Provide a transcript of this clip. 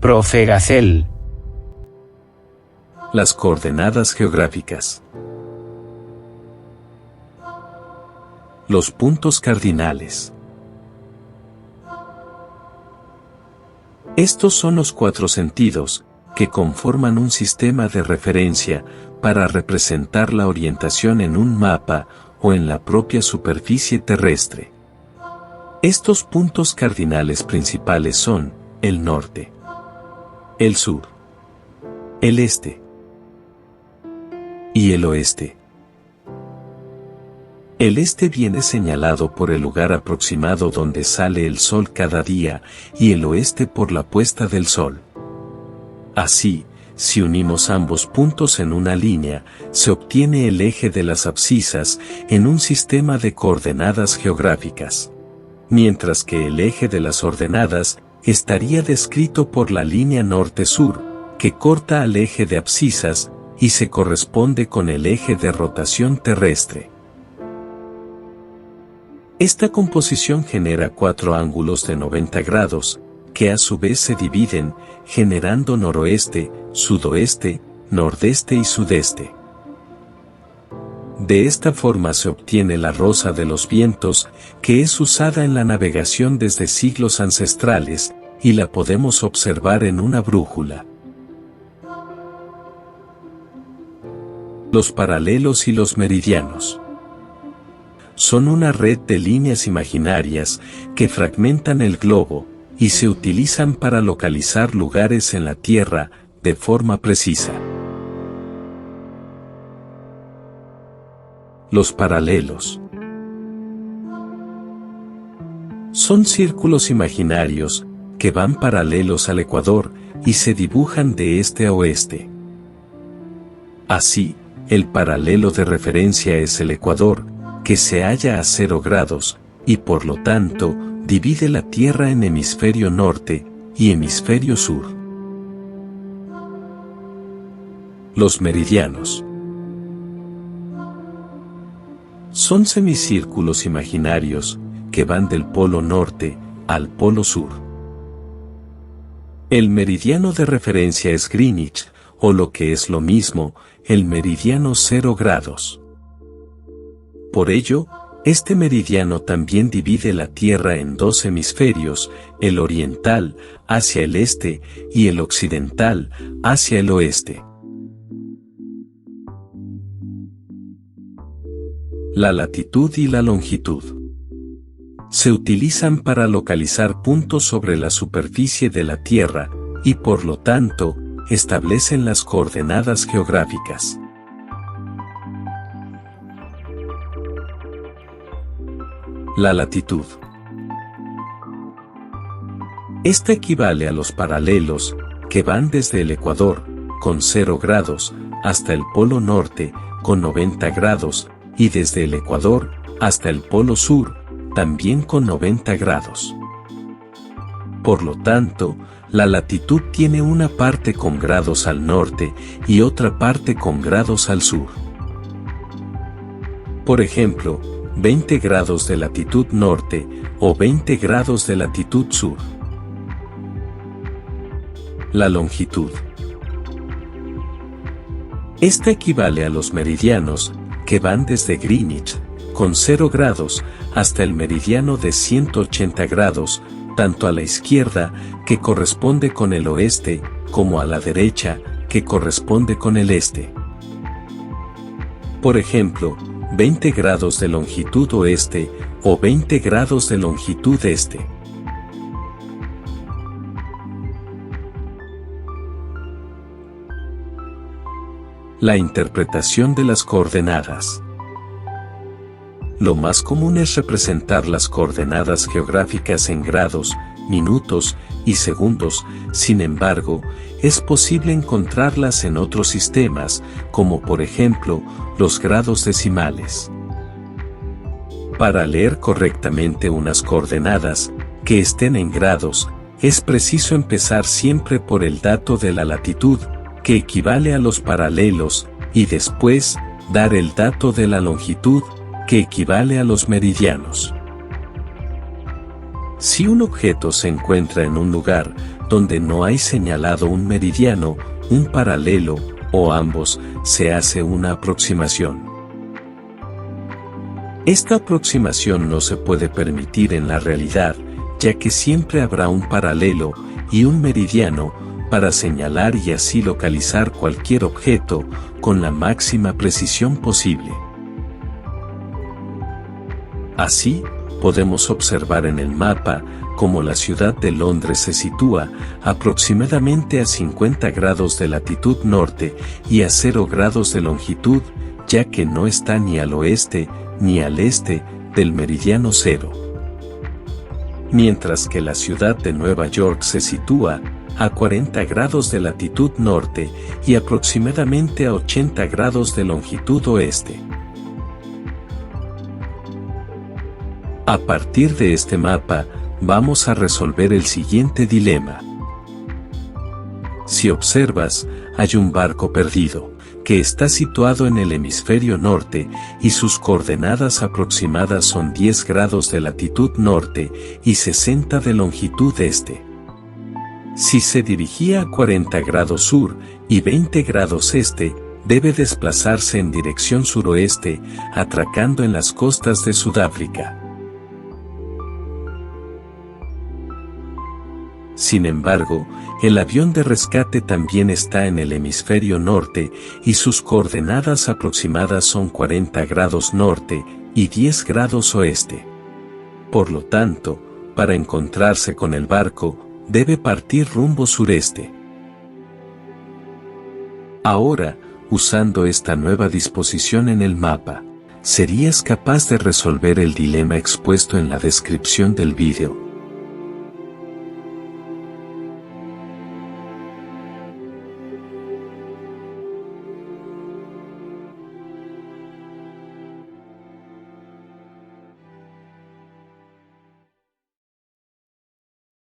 Profe Gacel. Las coordenadas geográficas. Los puntos cardinales. Estos son los 4 sentidos, que conforman un sistema de referencia, para representar la orientación en un mapa, o en la propia superficie terrestre. Estos puntos cardinales principales son, el norte, el sur, el este y el oeste. El este viene señalado por el lugar aproximado donde sale el sol cada día, y el oeste por la puesta del sol. Así, si unimos ambos puntos en una línea, se obtiene el eje de las abscisas en un sistema de coordenadas geográficas. Mientras que el eje de las ordenadas estaría descrito por la línea norte-sur, que corta al eje de abscisas, y se corresponde con el eje de rotación terrestre. Esta composición genera 4 ángulos de 90 grados, que a su vez se dividen, generando noroeste, sudoeste, nordeste y sudeste. De esta forma se obtiene la rosa de los vientos, que es usada en la navegación desde siglos ancestrales, y la podemos observar en una brújula. Los paralelos y los meridianos. Son una red de líneas imaginarias que fragmentan el globo, y se utilizan para localizar lugares en la Tierra, de forma precisa. Los paralelos. Son círculos imaginarios, que van paralelos al ecuador, y se dibujan de este a oeste. Así, el paralelo de referencia es el ecuador, que se halla a 0 grados, y por lo tanto, divide la Tierra en hemisferio norte y hemisferio sur. Los meridianos. Son semicírculos imaginarios, que van del polo norte al polo sur. El meridiano de referencia es Greenwich, o lo que es lo mismo, el meridiano 0 grados. Por ello, este meridiano también divide la Tierra en 2 hemisferios, el oriental, hacia el este, y el occidental, hacia el oeste. La latitud y la longitud. Se utilizan para localizar puntos sobre la superficie de la Tierra, y por lo tanto, establecen las coordenadas geográficas. La latitud. Esta equivale a los paralelos, que van desde el ecuador, con 0 grados, hasta el polo norte, con 90 grados, y desde el ecuador, hasta el polo sur, también con 90 grados. Por lo tanto, la latitud tiene una parte con grados al norte, y otra parte con grados al sur. Por ejemplo, 20 grados de latitud norte, o 20 grados de latitud sur. La longitud. Esta equivale a los meridianos, que van desde Greenwich, con 0 grados, hasta el meridiano de 180 grados, tanto a la izquierda, que corresponde con el oeste, como a la derecha, que corresponde con el este. Por ejemplo, 20 grados de longitud oeste, o 20 grados de longitud este. La interpretación de las coordenadas. Lo más común es representar las coordenadas geográficas en grados, minutos y segundos, sin embargo, es posible encontrarlas en otros sistemas, como por ejemplo, los grados decimales. Para leer correctamente unas coordenadas, que estén en grados, es preciso empezar siempre por el dato de la latitud, que equivale a los paralelos, y después, dar el dato de la longitud, que equivale a los meridianos. Si un objeto se encuentra en un lugar donde no hay señalado un meridiano, un paralelo, o ambos, se hace una aproximación. Esta aproximación no se puede permitir en la realidad, ya que siempre habrá un paralelo y un meridiano para señalar y así localizar cualquier objeto con la máxima precisión posible. Así, podemos observar en el mapa cómo la ciudad de Londres se sitúa aproximadamente a 50 grados de latitud norte y a 0 grados de longitud, ya que no está ni al oeste ni al este del meridiano cero. Mientras que la ciudad de Nueva York se sitúa a 40 grados de latitud norte y aproximadamente a 80 grados de longitud oeste. A partir de este mapa, vamos a resolver el siguiente dilema. Si observas, hay un barco perdido, que está situado en el hemisferio norte, y sus coordenadas aproximadas son 10 grados de latitud norte y 60 de longitud este. Si se dirigía a 40 grados sur y 20 grados este, debe desplazarse en dirección suroeste, atracando en las costas de Sudáfrica. Sin embargo, el avión de rescate también está en el hemisferio norte y sus coordenadas aproximadas son 40 grados norte y 10 grados oeste. Por lo tanto, para encontrarse con el barco, debe partir rumbo sureste. Ahora, usando esta nueva disposición en el mapa, ¿serías capaz de resolver el dilema expuesto en la descripción del vídeo?